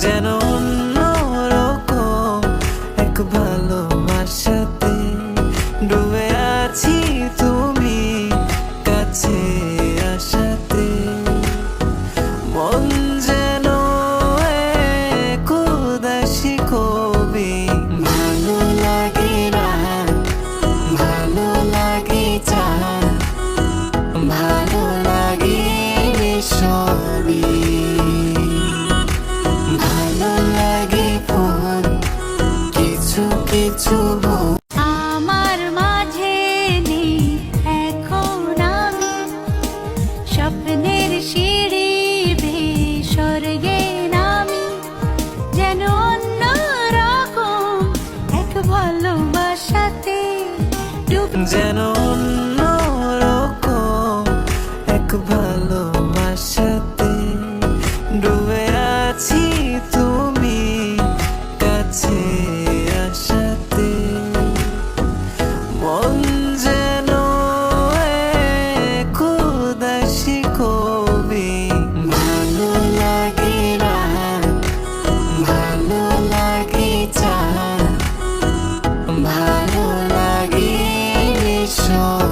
যেন অন্যরকম এক ভালোবাসাতে ডুবে আছি, তুমি কাছে আসাতে মন যেন এক উদাসী কবি। ভালো লাগে রাত, ভালো লাগে চাঁদ, ভালো লাগে সবই, ভালো লাগে ফোন কিছু কিছু আমার মাঝে নেই এখন আমি, স্বপ্নের সিঁড়ি বেয়ে স্বর্গে নামি, যেন অন্যরকম এক ভালোবাসাতে যেন অন্যরকম এক ভালোবাসাতে ডুবে আছি, তুমি কাছে আসাতে মন যেন এক উদাসী কবি। ভালো লাগে রাত, ভালো লাগে চাঁদ, ভালো লাগে সব।